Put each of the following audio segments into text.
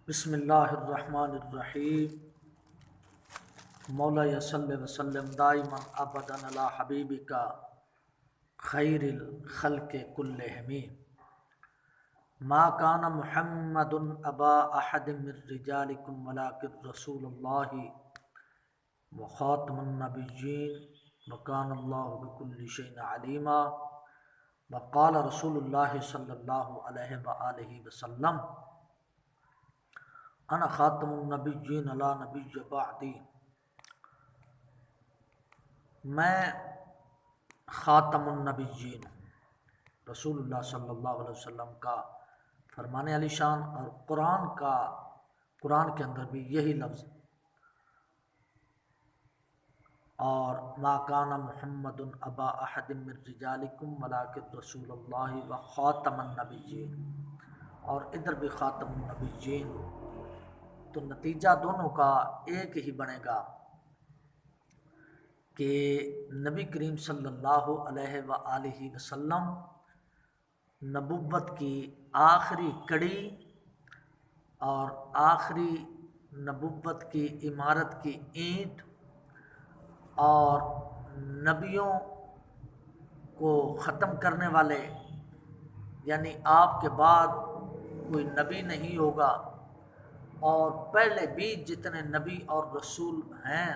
بسم اللہ الرحمن الرحیم مولا صلی وسلم دائما ابدا علی حبیبک خیر الخلق کلہم ما کان محمد ابا احد من رجالکم ولکن رسول اللہ وخاتم النبیین وکان اللہ بکل شیء علیما وقال رسول اللہ صلی اللہ علیہ وآلہ وسلم انا خاتم النبیین لا نبی بعدی، میں خاتم النبیین رسول اللہ صلی اللہ علیہ وسلم کا فرمان علی شان، اور قرآن کے اندر بھی یہی لفظ، اور ما کان محمد ابا احد من رجالکم ولکن رسول اللہ و خاتم النبیین، اور ادھر بھی خاتم النبیین، تو نتیجہ دونوں کا ایک ہی بنے گا کہ نبی کریم صلی اللہ علیہ وآلہ وسلم نبوت کی آخری کڑی اور آخری نبوت کی عمارت کی اینٹ، اور نبیوں کو ختم کرنے والے، یعنی آپ کے بعد کوئی نبی نہیں ہوگا، اور پہلے بھی جتنے نبی اور رسول ہیں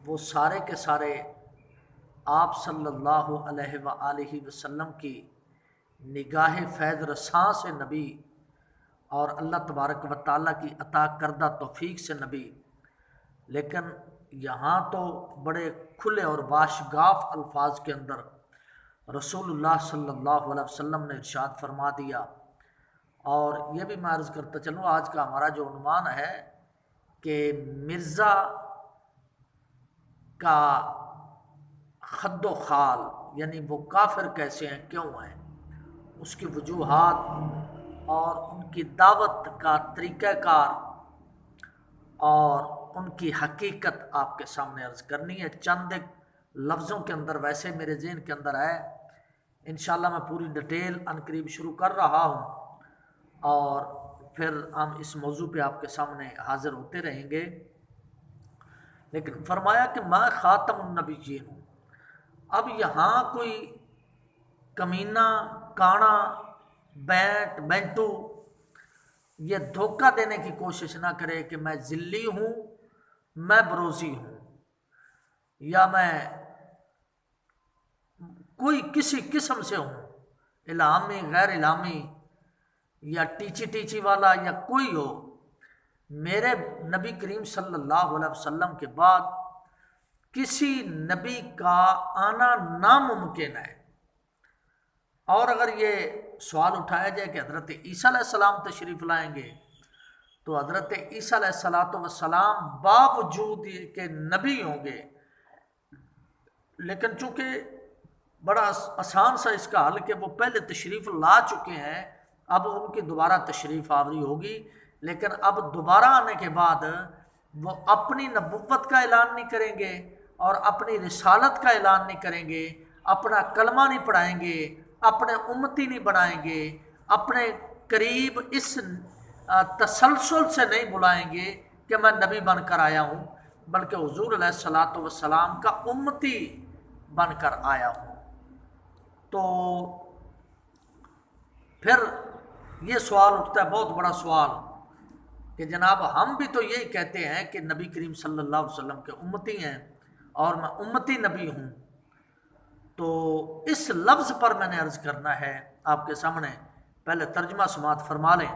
وہ سارے کے سارے آپ صلی اللہ علیہ وآلہ وسلم کی نگاہ فیض رساں سے نبی، اور اللہ تبارک و تعالیٰ کی عطا کردہ توفیق سے نبی۔ لیکن یہاں تو بڑے کھلے اور واشگاف الفاظ کے اندر رسول اللہ صلی اللہ علیہ وسلم نے ارشاد فرما دیا۔ اور یہ بھی میں عرض کرتا چلوں، آج کا ہمارا جو عنوان ہے کہ مرزا کا خد و خال، یعنی وہ کافر کیسے ہیں، کیوں ہیں، اس کی وجوہات اور ان کی دعوت کا طریقہ کار اور ان کی حقیقت آپ کے سامنے عرض کرنی ہے چند ایک لفظوں کے اندر۔ ویسے میرے ذہن کے اندر ہے، انشاءاللہ میں پوری ڈیٹیل عنقریب شروع کر رہا ہوں، اور پھر ہم اس موضوع پہ آپ کے سامنے حاضر ہوتے رہیں گے۔ لیکن فرمایا کہ میں خاتم النبیین ہوں۔ اب یہاں کوئی کمینہ، کانا، بینٹو یہ دھوکہ دینے کی کوشش نہ کرے کہ میں ذلی ہوں، میں بروزی ہوں، یا میں کوئی کسی قسم سے ہوں، الہامی، غیر الہامی، یا ٹیچی والا، یا کوئی ہو، میرے نبی کریم صلی اللہ علیہ وسلم کے بعد کسی نبی کا آنا ناممکن ہے۔ اور اگر یہ سوال اٹھایا جائے کہ حضرت عیسیٰ علیہ السلام تشریف لائیں گے، تو حضرت عیسیٰ علیہ السلام باوجود کہ نبی ہوں گے، لیکن چونکہ بڑا آسان سا اس کا حل کہ وہ پہلے تشریف لا چکے ہیں، اب ان کی دوبارہ تشریف آوری ہوگی، لیکن اب دوبارہ آنے کے بعد وہ اپنی نبوت کا اعلان نہیں کریں گے، اور اپنی رسالت کا اعلان نہیں کریں گے، اپنا کلمہ نہیں پڑھائیں گے، اپنے امتی نہیں بنائیں گے، اپنے قریب اس تسلسل سے نہیں بلائیں گے کہ میں نبی بن کر آیا ہوں، بلکہ حضور علیہ الصلاۃ والسلام کا امتی بن کر آیا ہوں۔ تو پھر یہ سوال اٹھتا ہے، بہت بڑا سوال، کہ جناب ہم بھی تو یہی کہتے ہیں کہ نبی کریم صلی اللہ علیہ وسلم کے امتی ہیں، اور میں امتی نبی ہوں۔ تو اس لفظ پر میں نے عرض کرنا ہے آپ کے سامنے، پہلے ترجمہ سماعت فرما لیں۔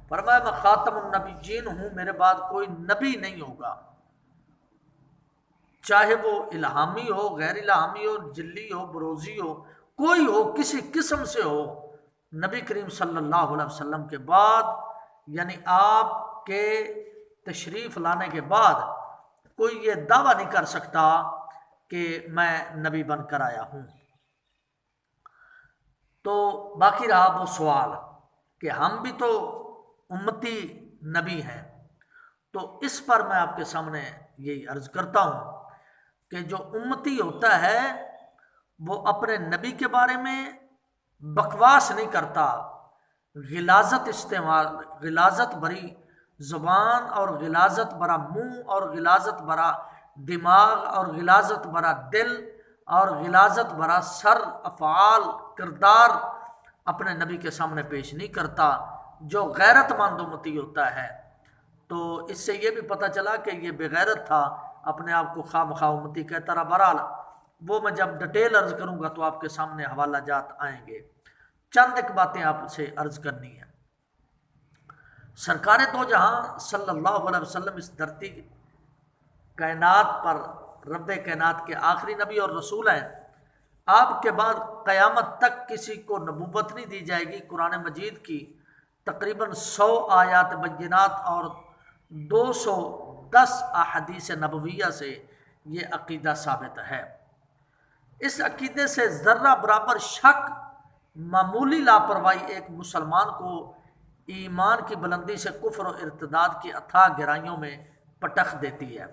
فرمایا میں خاتم النبیین ہوں، میرے بعد کوئی نبی نہیں ہوگا، چاہے وہ الہامی ہو، غیر الہامی ہو، جلی ہو، بروزی ہو، کوئی ہو، کسی قسم سے ہو، نبی کریم صلی اللہ علیہ وسلم کے بعد، یعنی آپ کے تشریف لانے کے بعد کوئی یہ دعویٰ نہیں کر سکتا کہ میں نبی بن کر آیا ہوں۔ تو باقی رہا وہ سوال کہ ہم بھی تو امتی نبی ہیں، تو اس پر میں آپ کے سامنے یہی عرض کرتا ہوں کہ جو امتی ہوتا ہے وہ اپنے نبی کے بارے میں بکواس نہیں کرتا، غلاظت بھری زبان اور غلاظت برا منہ اور غلاظت برا دماغ اور غلاظت برا دل اور غلاظت برا سر افعال کردار اپنے نبی کے سامنے پیش نہیں کرتا جو غیرت مند امتی ہوتا ہے۔ تو اس سے یہ بھی پتہ چلا کہ یہ بغیرت تھا، اپنے آپ کو خواہ مخواہ امتی کہتا رہا۔ بہرحال وہ میں جب ڈیٹیل عرض کروں گا تو آپ کے سامنے حوالہ جات آئیں گے، چند ایک باتیں آپ سے عرض کرنی ہیں۔ سرکار دو جہاں صلی اللہ علیہ وسلم اس دھرتی کائنات پر رب کائنات کے آخری نبی اور رسول ہیں۔ آپ کے بعد قیامت تک کسی کو نبوت نہیں دی جائے گی۔ قرآن مجید کی تقریباً 100 آیات بینات اور 210 احادیث نبویہ سے یہ عقیدہ ثابت ہے۔ اس عقیدے سے ذرہ برابر شک، معمولی لاپرواہی ایک مسلمان کو ایمان کی بلندی سے کفر و ارتداد کی اتھاہ گہرائیوں میں پٹخ دیتی ہے۔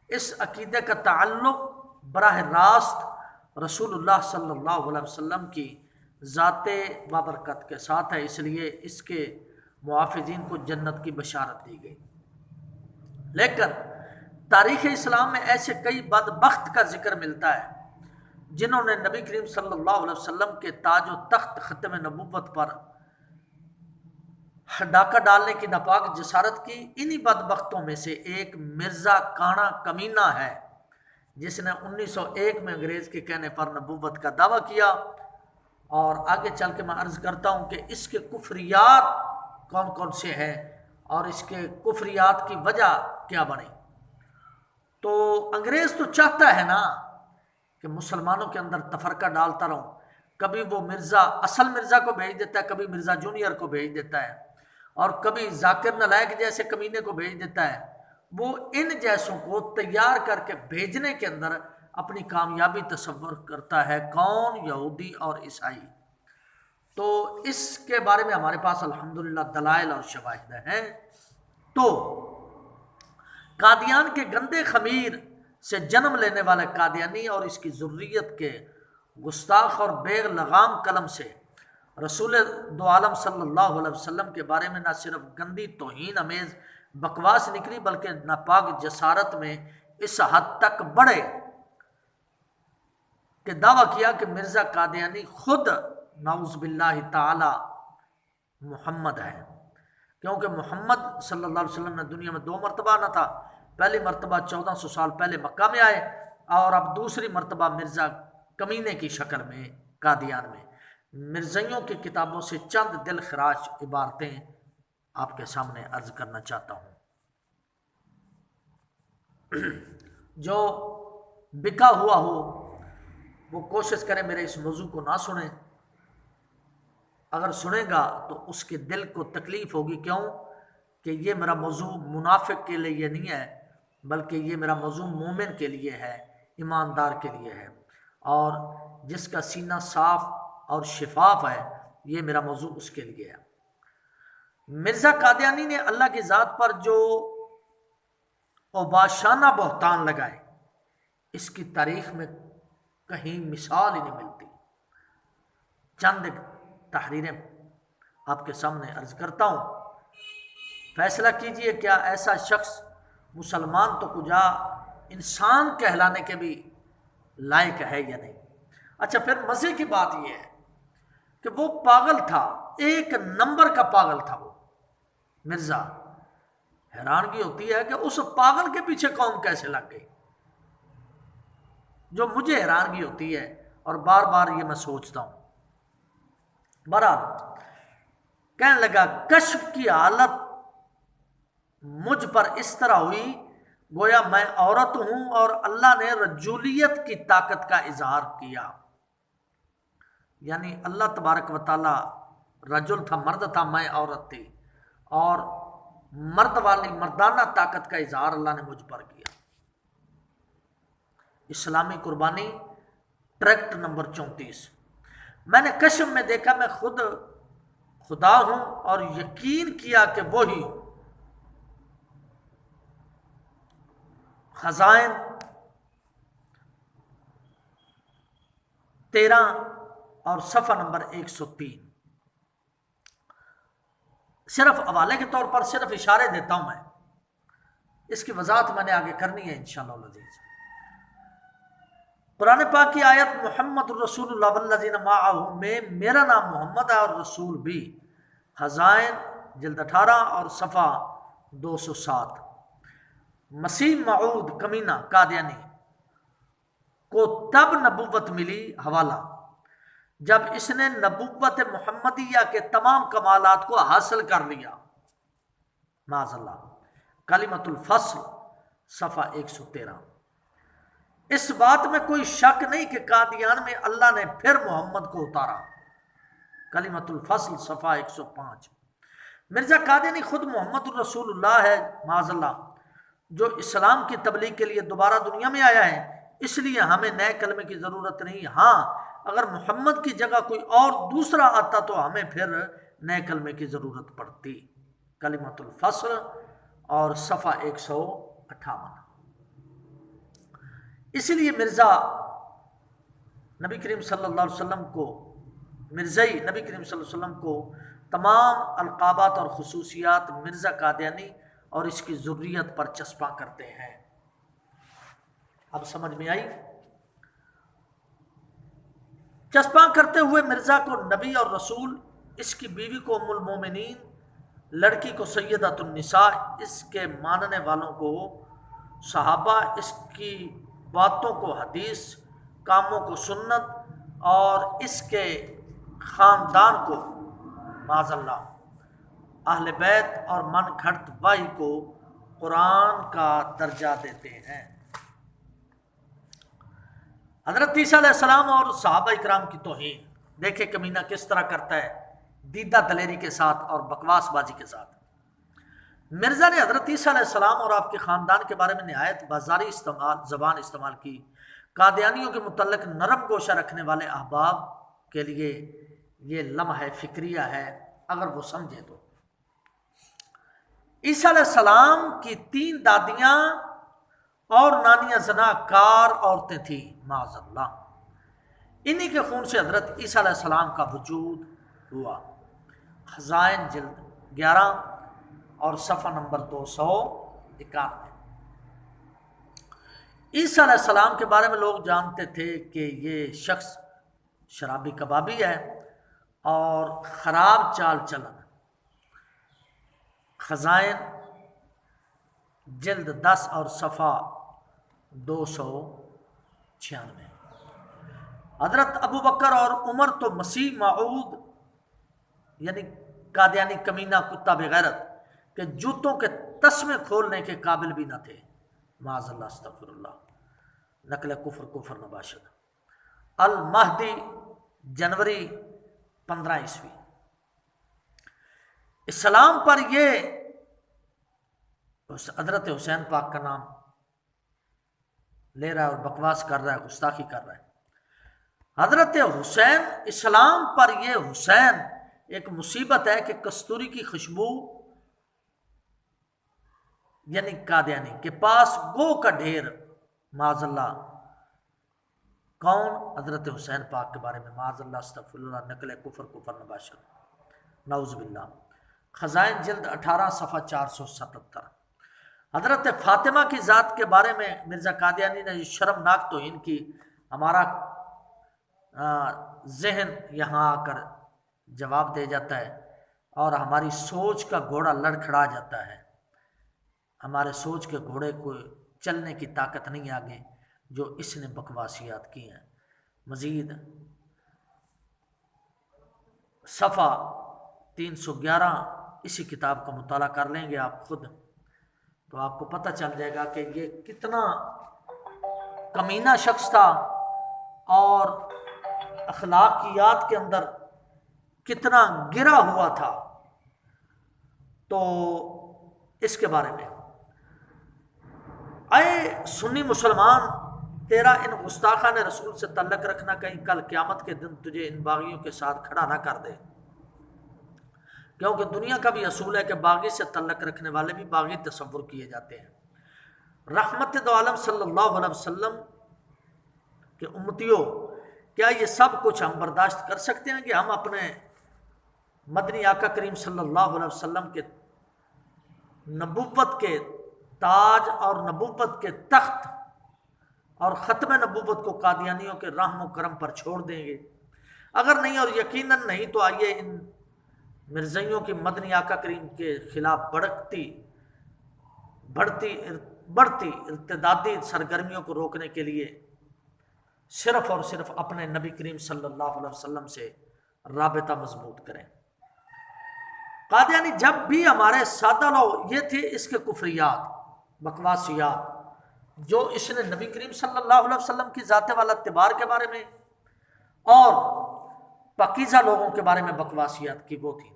اس عقیدے کا تعلق براہ راست رسول اللہ صلی اللہ علیہ وسلم کی ذات بابرکت کے ساتھ ہے، اس لیے اس کے محافظین کو جنت کی بشارت دی گئی۔ لیکن تاریخ اسلام میں ایسے کئی بدبخت کا ذکر ملتا ہے جنہوں نے نبی کریم صلی اللہ علیہ وسلم کے تاج و تخت ختم نبوت پر ڈاکہ ڈالنے کی ناپاک جسارت کی۔ انہی بدبختوں میں سے ایک مرزا کانا کمینہ ہے جس نے 1901 میں انگریز کے کہنے پر نبوت کا دعویٰ کیا، اور آگے چل کے میں عرض کرتا ہوں کہ اس کے کفریات کون کون سے ہیں اور اس کے کفریات کی وجہ کیا بنی۔ تو انگریز تو چاہتا ہے نا کہ مسلمانوں کے اندر تفرقہ ڈالتا رہوں، کبھی وہ مرزا اصل مرزا کو بھیج دیتا ہے، کبھی مرزا جونیئر کو بھیج دیتا ہے، اور کبھی ذاکر نالائق جیسے کمینے کو بھیج دیتا ہے۔ وہ ان جیسوں کو تیار کر کے بھیجنے کے اندر اپنی کامیابی تصور کرتا ہے، کون؟ یہودی اور عیسائی۔ تو اس کے بارے میں ہمارے پاس الحمدللہ دلائل اور شواہد ہیں۔ تو قادیان کے گندے خمیر سے جنم لینے والے قادیانی اور اس کی ذریت کے گستاخ اور بے لگام قلم سے رسول دو عالم صلی اللہ علیہ وسلم کے بارے میں نہ صرف گندی توہین امیز بکواس نکلی بلکہ ناپاک جسارت میں اس حد تک بڑھے کہ دعویٰ کیا کہ مرزا قادیانی خود نعوذ باللہ تعالی محمد ہے، کیونکہ محمد صلی اللہ علیہ وسلم نے دنیا میں 2 مرتبہ آنا تھا۔ پہلی مرتبہ 1400 سال پہلے مکہ میں آئے، اور اب دوسری مرتبہ مرزا کمینے کی شکل میں قادیان میں۔ مرزائیوں کی کتابوں سے چند دل خراش عبارتیں آپ کے سامنے عرض کرنا چاہتا ہوں۔ جو بکا ہوا ہو وہ کوشش کرے میرے اس موضوع کو نہ سنیں، اگر سنے گا تو اس کے دل کو تکلیف ہوگی۔ کیوں کہ یہ میرا موضوع منافق کے لیے نہیں ہے، بلکہ یہ میرا موضوع مومن کے لیے ہے، ایماندار کے لیے ہے، اور جس کا سینہ صاف اور شفاف ہے، یہ میرا موضوع اس کے لیے ہے۔ مرزا قادیانی نے اللہ کی ذات پر جو اوباشانہ بہتان لگائے، اس کی تاریخ میں کہیں مثال ہی نہیں ملتی۔ چند تحریریں آپ کے سامنے عرض کرتا ہوں، فیصلہ کیجئے کیا ایسا شخص مسلمان تو کجا انسان کہلانے کے بھی لائق ہے یا نہیں۔ اچھا، پھر مزے کی بات یہ ہے کہ وہ پاگل تھا، 1 نمبر کا پاگل تھا وہ مرزا۔ حیرانگی ہوتی ہے کہ اس پاگل کے پیچھے قوم کیسے لگ گئی، جو مجھے حیرانگی ہوتی ہے اور بار بار یہ میں سوچتا ہوں۔ بہرحال کہنے لگا، کشف کی حالت مجھ پر اس طرح ہوئی گویا میں عورت ہوں اور اللہ نے رجولیت کی طاقت کا اظہار کیا۔ یعنی اللہ تبارک و تعالی رجل تھا، مرد تھا، میں عورت تھی، اور مرد والی مردانہ طاقت کا اظہار اللہ نے مجھ پر کیا۔ اسلامی قربانی ٹریکٹ نمبر 34۔ میں نے کشف میں دیکھا میں خود خدا ہوں اور یقین کیا کہ وہی ہوں۔ خزائن 13 اور صفحہ نمبر 103۔ صرف حوالے کے طور پر صرف اشارے دیتا ہوں میں، اس کی وضاحت میں نے آگے کرنی ہے انشاءاللہ العزیز۔ قرآن پاک کی آیت محمد الرسول اللہ والذین معہ میں میرا نام محمد ہے اور رسول بھی، خزائن جلد 18 اور صفحہ 207۔ مسیح موعود کمینہ قادیانی کو تب نبوت ملی، حوالہ جب اس نے نبوت محمدیہ کے تمام کمالات کو حاصل کر لیا، معاذ اللہ۔ کلمۃ الفصل صفحہ 113۔ اس بات میں کوئی شک نہیں کہ قادیان میں اللہ نے پھر محمد کو اتارا، کلمۃ الفصل صفحہ 105۔ مرزا قادیانی خود محمد الرسول اللہ ہے، معاذ اللہ، جو اسلام کی تبلیغ کے لیے دوبارہ دنیا میں آیا ہے، اس لیے ہمیں نئے کلمے کی ضرورت نہیں۔ ہاں اگر محمد کی جگہ کوئی اور دوسرا آتا تو ہمیں پھر نئے کلمے کی ضرورت پڑتی، کلمۃ الفصل اور صفحہ 158۔ اسی لیے مرزا نبی کریم صلی اللہ علیہ وسلم کو، مرزائی نبی کریم صلی اللہ علیہ وسلم کو تمام القابات اور خصوصیات مرزا قادیانی اور اس کی ذریت پر چسپاں کرتے ہیں۔ اب سمجھ میں آئی؟ چسپاں کرتے ہوئے مرزا کو نبی اور رسول، اس کی بیوی کو ام المومنین، لڑکی کو سیدۃ النساء، اس کے ماننے والوں کو صحابہ، اس کی باتوں کو حدیث، کاموں کو سنت، اور اس کے خاندان کو معاذ اللہ اہل بیت اور من گھڑت وحی کو قرآن کا درجہ دیتے ہیں۔ حضرت عیسیٰ علیہ السلام اور صحابہ اکرام کی توہین دیکھے کمینہ کس طرح کرتا ہے، دیدہ دلیری کے ساتھ اور بکواس بازی کے ساتھ۔ مرزا نے حضرت عیسیٰ علیہ السلام اور آپ کے خاندان کے بارے میں نہایت بازاری زبان استعمال کی۔ قادیانیوں کے متعلق نرم گوشہ رکھنے والے احباب کے لیے یہ لمحہ فکریہ ہے، اگر وہ سمجھے تو۔ عیسیٰ علیہ السلام کی 3 دادیاں اور نانیاں زناکار عورتیں تھیں، معاذ اللہ۔ انہی کے خون سے حضرت عیسیٰ علیہ السلام کا وجود ہوا، خزائن جلد 11 اور صفحہ نمبر 291۔ عیسیٰ علیہ السلام کے بارے میں لوگ جانتے تھے کہ یہ شخص شرابی کبابی ہے اور خراب چال چلن، خزائن جلد 10 اور صفحہ 296۔ حضرت ابو بکر اور عمر تو مسیح موعود یعنی قادیانی کمینہ کتا بغیرت کہ جوتوں کے تسمے کھولنے کے قابل بھی نہ تھے، معاذ اللہ، استغفر اللہ، نقل کفر نباشد۔ المہدی جنوری 15 عیسوی۔ اسلام پر یہ حضرت حسین پاک کا نام لے رہا ہے اور بکواس کر رہا ہے، گستاخی کر رہا ہے۔ حضرت حسین، اسلام پر یہ حسین ایک مصیبت ہے کہ کستوری کی خوشبو یعنی قادیانی کے پاس گو کا ڈھیر، معاذ اللہ۔ کون؟ حضرت حسین پاک کے بارے میں، معاذ اللہ، استغفر اللہ، نقل کفر نباشد، نعوذ باللہ۔ خزائن جلد 18 صفحہ 477۔ حضرت فاطمہ کی ذات کے بارے میں مرزا قادیانی نے شرمناک توہین کی۔ ہمارا ذہن یہاں آ کر جواب دے جاتا ہے اور ہماری سوچ کا گھوڑا لڑکھڑا جاتا ہے۔ ہمارے سوچ کے گھوڑے کو چلنے کی طاقت نہیں آگے جو اس نے بکواسیات کی ہیں۔ مزید صفحہ 311 اسی کتاب کا مطالعہ کر لیں گے آپ خود، تو آپ کو پتہ چل جائے گا کہ یہ کتنا کمینہ شخص تھا اور اخلاقیات کے اندر کتنا گرا ہوا تھا۔ تو اس کے بارے میں، اے سنی مسلمان، تیرا ان گستاخان رسول سے تعلق رکھنا کہیں کل قیامت کے دن تجھے ان باغیوں کے ساتھ کھڑا نہ کر دے، کیونکہ دنیا کا بھی اصول ہے کہ باغی سے تعلق رکھنے والے بھی باغی تصور کیے جاتے ہیں۔ رحمت دو عالم صلی اللہ علیہ وسلم کہ امتیوں، کیا یہ سب کچھ ہم برداشت کر سکتے ہیں کہ ہم اپنے مدنی آقا کریم صلی اللہ علیہ وسلم کے نبوت کے تاج اور نبوت کے تخت اور ختم نبوت کو قادیانیوں کے رحم و کرم پر چھوڑ دیں گے؟ اگر نہیں، اور یقیناً نہیں، تو آئیے ان مرزائیوں کی مدنی آقا کریم کے خلاف بڑھتی ارتدادی سرگرمیوں کو روکنے کے لیے صرف اور صرف اپنے نبی کریم صلی اللہ علیہ وسلم سے رابطہ مضبوط کریں۔ قادیانی جب بھی ہمارے سادہ لوگ، یہ تھے اس کے کفریات، بکواسیات، جو اس نے نبی کریم صلی اللہ علیہ وسلم کی ذات والا اعتبار کے بارے میں اور پاکیزہ لوگوں کے بارے میں بکواسیات کی، وہ تھی۔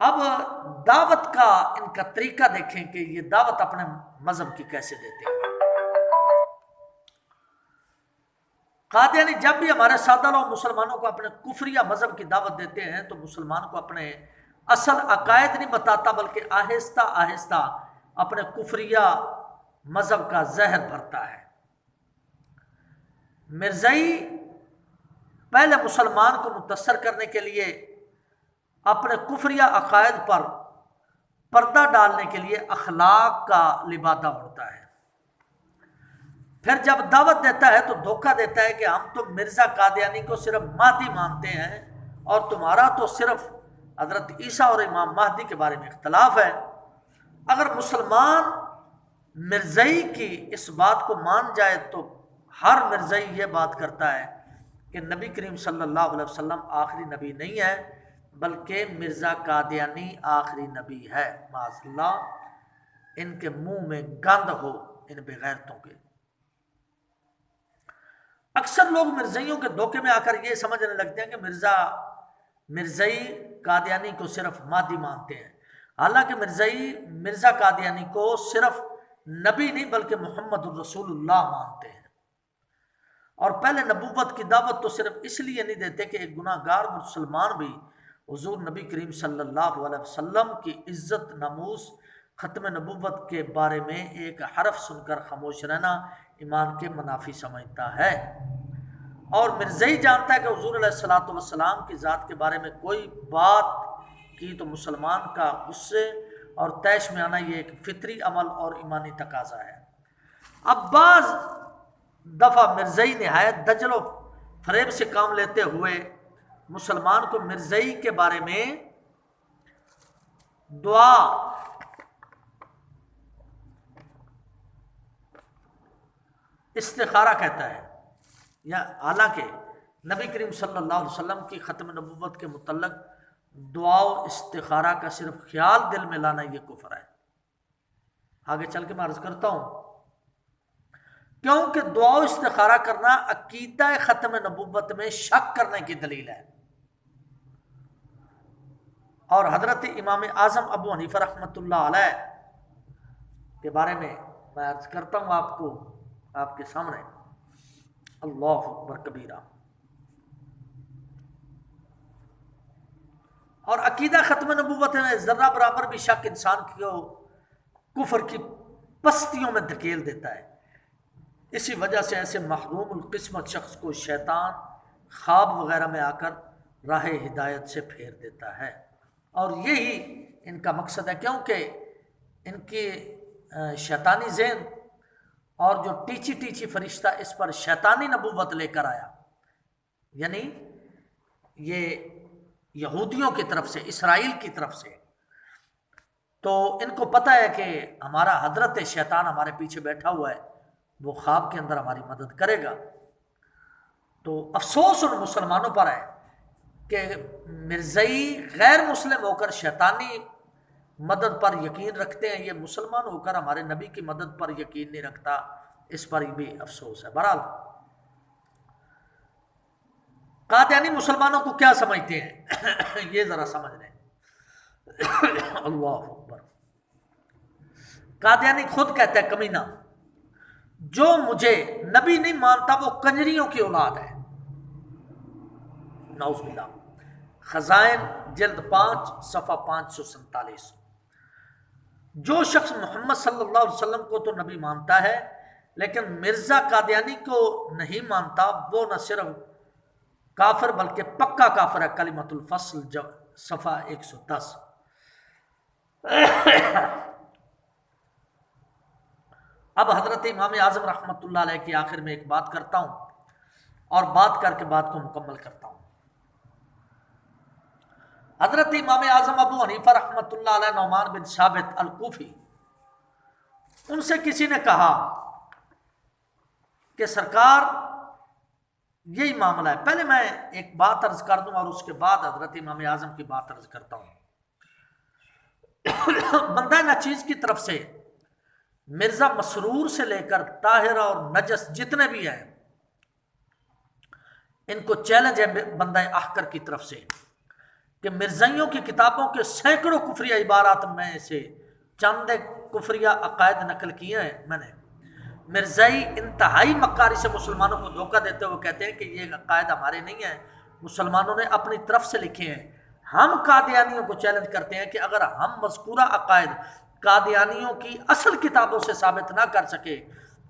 اب دعوت کا ان کا طریقہ دیکھیں کہ یہ دعوت اپنے مذہب کی کیسے دیتے ہیں۔ قادیانی جب بھی ہمارے سادہ لوگ مسلمانوں کو اپنے کفریہ مذہب کی دعوت دیتے ہیں تو مسلمان کو اپنے اصل عقائد نہیں بتاتا، بلکہ آہستہ آہستہ اپنے کفریہ مذہب کا زہر بھرتا ہے۔ مرزائی پہلے مسلمان کو متاثر کرنے کے لیے اپنے کفریہ عقائد پر پردہ ڈالنے کے لیے اخلاق کا لبادہ اڑتا ہے، پھر جب دعوت دیتا ہے تو دھوکہ دیتا ہے کہ ہم تو مرزا قادیانی کو صرف مہدی مانتے ہیں اور تمہارا تو صرف حضرت عیسیٰ اور امام مہدی کے بارے میں اختلاف ہے۔ اگر مسلمان مرزائی کی اس بات کو مان جائے تو ہر مرزائی یہ بات کرتا ہے کہ نبی کریم صلی اللہ علیہ وسلم آخری نبی نہیں ہے، بلکہ مرزا قادیانی آخری نبی ہے۔ معاذ اللہ، ان کے منہ میں گند ہو ان بغیرتوں کے۔ اکثر لوگ مرزائیوں کے دھوکے میں آ کر یہ سمجھنے لگتے ہیں کہ مرزائی قادیانی کو صرف مہدی مانتے ہیں، حالانکہ مرزا قادیانی کو صرف نبی نہیں بلکہ محمد الرسول اللہ مانتے ہیں، اور پہلے نبوت کی دعوت تو صرف اس لیے نہیں دیتے کہ ایک گناہ گار مسلمان بھی حضور نبی کریم صلی اللہ علیہ وسلم کی عزت ناموس ختم نبوت کے بارے میں ایک حرف سن کر خاموش رہنا ایمان کے منافی سمجھتا ہے، اور مرزائی جانتا ہے کہ حضور علیہ الصلوۃ والسلام کی ذات کے بارے میں کوئی بات کی تو مسلمان کا غصے اور طیش میں آنا یہ ایک فطری عمل اور ایمانی تقاضا ہے۔ اب بعض دفعہ مرزائی نہایت دجل و فریب سے کام لیتے ہوئے مسلمان کو مرزائی کے بارے میں دعا استخارہ کہتا ہے، یا حالانکہ نبی کریم صلی اللہ علیہ وسلم کی ختم نبوت کے متعلق دعا و استخارہ کا صرف خیال دل میں لانا یہ کفر ہے۔ آگے چل کے میں عرض کرتا ہوں، کیونکہ دعا و استخارہ کرنا عقیدہ ختم نبوت میں شک کرنے کی دلیل ہے، اور حضرت امام اعظم ابو حنیفہ رحمۃ اللہ علیہ کے بارے میں عرض کرتا ہوں آپ کے سامنے، اللہ اکبر کبیرہ۔ اور عقیدہ ختم نبوت میں ذرہ برابر بھی شک انسان کو کفر کی پستیوں میں دھکیل دیتا ہے۔ اسی وجہ سے ایسے محروم القسمت شخص کو شیطان خواب وغیرہ میں آ کر راہ ہدایت سے پھیر دیتا ہے، اور یہی ان کا مقصد ہے، کیونکہ ان کی شیطانی ذہن اور جو ٹیچی فرشتہ اس پر شیطانی نبوت لے کر آیا، یعنی یہ یہودیوں کی طرف سے، اسرائیل کی طرف سے، تو ان کو پتہ ہے کہ ہمارا حضرت شیطان ہمارے پیچھے بیٹھا ہوا ہے، وہ خواب کے اندر ہماری مدد کرے گا۔ تو افسوس ان مسلمانوں پر ہے کہ مرزائی غیر مسلم ہو کر شیطانی مدد پر یقین رکھتے ہیں، یہ مسلمان ہو کر ہمارے نبی کی مدد پر یقین نہیں رکھتا، اس پر بھی افسوس ہے۔ بہرحال قادیانی مسلمانوں کو کیا سمجھتے ہیں یہ ذرا سمجھ لیں۔ اللہ اکبر۔ قادیانی خود کہتا ہے، کمینہ جو مجھے نبی نہیں مانتا وہ کنجریوں کی اولاد ہے، نعوذ باللہ۔ خزائن جلد 5 صفحہ 547۔ جو شخص محمد صلی اللہ علیہ وسلم کو تو نبی مانتا ہے لیکن مرزا قادیانی کو نہیں مانتا، وہ نہ صرف کافر بلکہ پکا کافر ہے۔ کلمۃ الفصل صفحہ 110۔ اب حضرت امام اعظم رحمۃ اللہ علیہ کی آخر میں ایک بات کرتا ہوں اور بات کر کے بات کو مکمل کرتا ہوں۔ حضرت امام اعظم ابو حنیفہ رحمۃ اللہ علیہ نعمان بن ثابت الکوفی، ان سے کسی نے کہا کہ سرکار یہی معاملہ ہے۔ پہلے میں ایک بات عرض کر دوں اور اس کے بعد حضرت امام اعظم کی بات عرض کرتا ہوں۔ بندہ نچیز کی طرف سے مرزا مسرور سے لے کر طاہر اور نجس جتنے بھی ہیں، ان کو چیلنج ہے بندہ احکر کی طرف سے کہ مرزائیوں کی کتابوں کے سینکڑوں کفریہ عبارات میں سے چند کفریہ عقائد نقل کیے ہیں میں نے۔ مرزائی انتہائی مکاری سے مسلمانوں کو دھوکہ دیتے ہوئے کہتے ہیں کہ یہ عقائد ہمارے نہیں ہیں، مسلمانوں نے اپنی طرف سے لکھے ہیں۔ ہم قادیانیوں کو چیلنج کرتے ہیں کہ اگر ہم مذکورہ عقائد قادیانیوں کی اصل کتابوں سے ثابت نہ کر سکے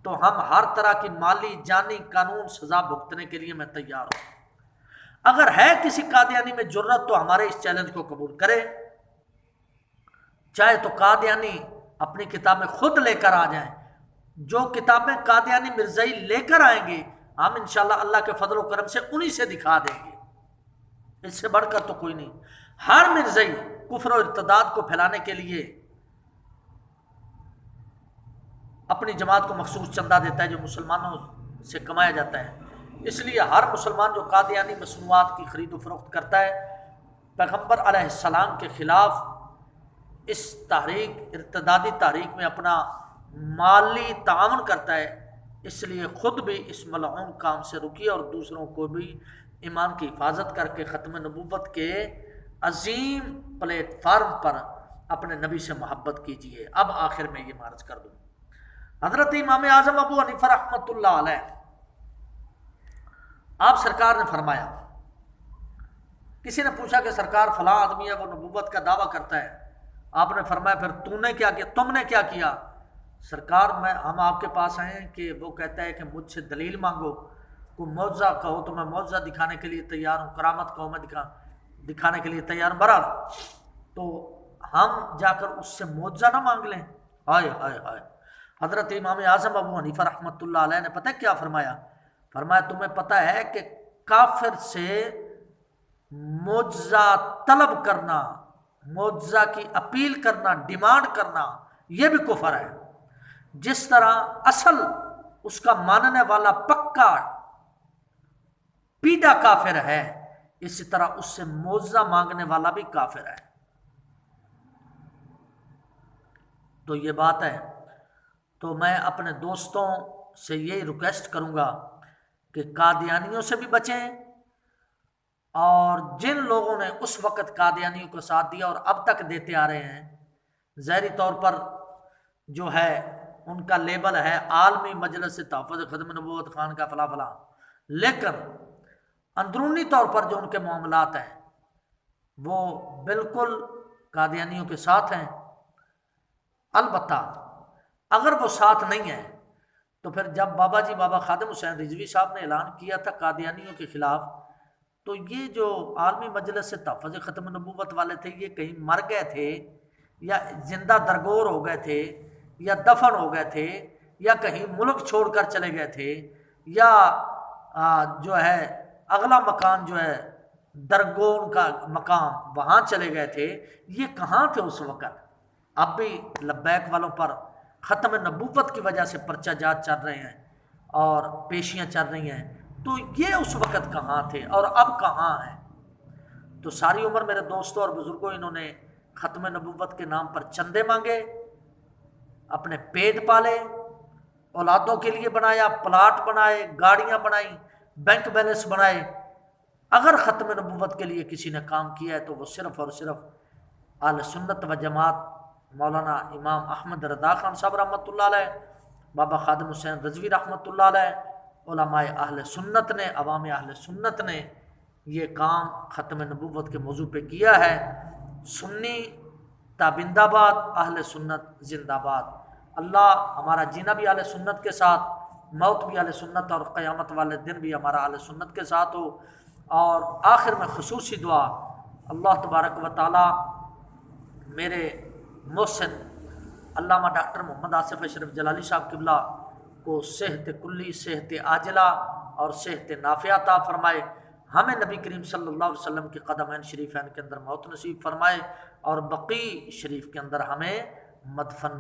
تو ہم ہر طرح کی مالی جانی قانون سزا بھگتنے کے لیے میں تیار ہوں۔ اگر ہے کسی قادیانی میں جرت تو ہمارے اس چیلنج کو قبول کرے، چاہے تو قادیانی اپنی کتابیں خود لے کر آ جائیں۔ جو کتابیں قادیانی مرزائی لے کر آئیں گے ہم انشاءاللہ اللہ کے فضل و کرم سے انہی سے دکھا دیں گے، اس سے بڑھ کر تو کوئی نہیں۔ ہر مرزائی کفر و ارتداد کو پھیلانے کے لیے اپنی جماعت کو مخصوص چندہ دیتا ہے جو مسلمانوں سے کمایا جاتا ہے۔ اس لیے ہر مسلمان جو قادیانی مصنوعات کی خرید و فروخت کرتا ہے پیغمبر علیہ السلام کے خلاف اس تحریک ارتدادی تحریک میں اپنا مالی تعاون کرتا ہے، اس لیے خود بھی اس ملعون کام سے رکیے اور دوسروں کو بھی ایمان کی حفاظت کر کے ختم نبوت کے عظیم پلیٹ فارم پر اپنے نبی سے محبت کیجیے۔ اب آخر میں یہ عرض کر دوں، حضرت امام اعظم ابو حنیفہ رحمۃ اللہ علیہ، آپ سرکار نے فرمایا، کسی نے پوچھا کہ سرکار فلاں آدمی ہے وہ نبوت کا دعویٰ کرتا ہے، آپ نے فرمایا پھر تو نے کیا کیا، تم نے کیا کیا؟ سرکار ہم آپ کے پاس آئے ہیں کہ وہ کہتا ہے کہ مجھ سے دلیل مانگو، کوئی معجزہ کہو تو میں معجزہ دکھانے کے لیے تیار ہوں، کرامت کہو میں دکھانے کے لیے تیار ہوں۔ بہرحال تو ہم جا کر اس سے معجزہ نہ مانگ لیں؟ ہائے ہائے ہائے۔ حضرت امام اعظم ابو حنیفہ رحمۃ اللہ علیہ نے پتہ کیا فرمایا؟ فرمایا تمہیں پتہ ہے کہ کافر سے معجزہ طلب کرنا، معجزہ کی اپیل کرنا، ڈیمانڈ کرنا، یہ بھی کفر ہے۔ جس طرح اصل اس کا ماننے والا پکا پیڈا کافر ہے، اسی طرح اس سے معجزہ مانگنے والا بھی کافر ہے۔ تو یہ بات ہے، تو میں اپنے دوستوں سے یہی ریکویسٹ کروں گا کہ قادیانیوں سے بھی بچیں، اور جن لوگوں نے اس وقت قادیانیوں کو ساتھ دیا اور اب تک دیتے آ رہے ہیں، ظاہری طور پر جو ہے ان کا لیبل ہے عالمی مجلس تحفظ ختم نبوت خان کا فلاں فلاں، لیکن اندرونی طور پر جو ان کے معاملات ہیں وہ بالکل قادیانیوں کے ساتھ ہیں۔ البتہ اگر وہ ساتھ نہیں ہیں تو پھر جب بابا خادم حسین رضوی صاحب نے اعلان کیا تھا قادیانیوں کے خلاف، تو یہ جو عالمی مجلس سے تحفظ ختم نبوت والے تھے یہ کہیں مر گئے تھے یا زندہ درگور ہو گئے تھے یا دفن ہو گئے تھے یا کہیں ملک چھوڑ کر چلے گئے تھے یا جو ہے اگلا مکان جو ہے درگون کا مقام وہاں چلے گئے تھے، یہ کہاں تھے اس وقت؟ اب بھی لبیک والوں پر ختم نبوت کی وجہ سے پرچہ جات چل رہے ہیں اور پیشیاں چل رہی ہیں، تو یہ اس وقت کہاں تھے اور اب کہاں ہیں؟ تو ساری عمر میرے دوستوں اور بزرگوں انہوں نے ختم نبوت کے نام پر چندے مانگے، اپنے پیٹ پالے، اولادوں کے لیے بنایا، پلاٹ بنائے، گاڑیاں بنائیں، بینک بیلنس بنائے۔ اگر ختم نبوت کے لیے کسی نے کام کیا ہے تو وہ صرف اور صرف اہل سنت و جماعت مولانا امام احمد رضا خان صاحب رحمۃ اللہ علیہ، بابا خادم حسین رضوی رحمۃ اللہ علیہ، علماء اہل سنت نے، عوام اہل سنت نے یہ کام ختم نبوت کے موضوع پہ کیا ہے۔ سنی تابندہ باد، اہل سنت زندہ باد۔ اللہ ہمارا جینا بھی اہل سنت کے ساتھ، موت بھی اہل سنت، اور قیامت والے دن بھی ہمارا اہل سنت کے ساتھ ہو۔ اور آخر میں خصوصی دعا اللہ تبارک و تعالی میرے محسن علامہ ڈاکٹر محمد آصف اشرف جلالی صاحب قبلہ کو صحت کلی، صحت عاجلہ اور صحت نافعہ عطا فرمائے، ہمیں نبی کریم صلی اللہ علیہ وسلم کے قدمین شریفین کے اندر موت نصیب فرمائے، اور بقیع شریف کے اندر ہمیں مدفن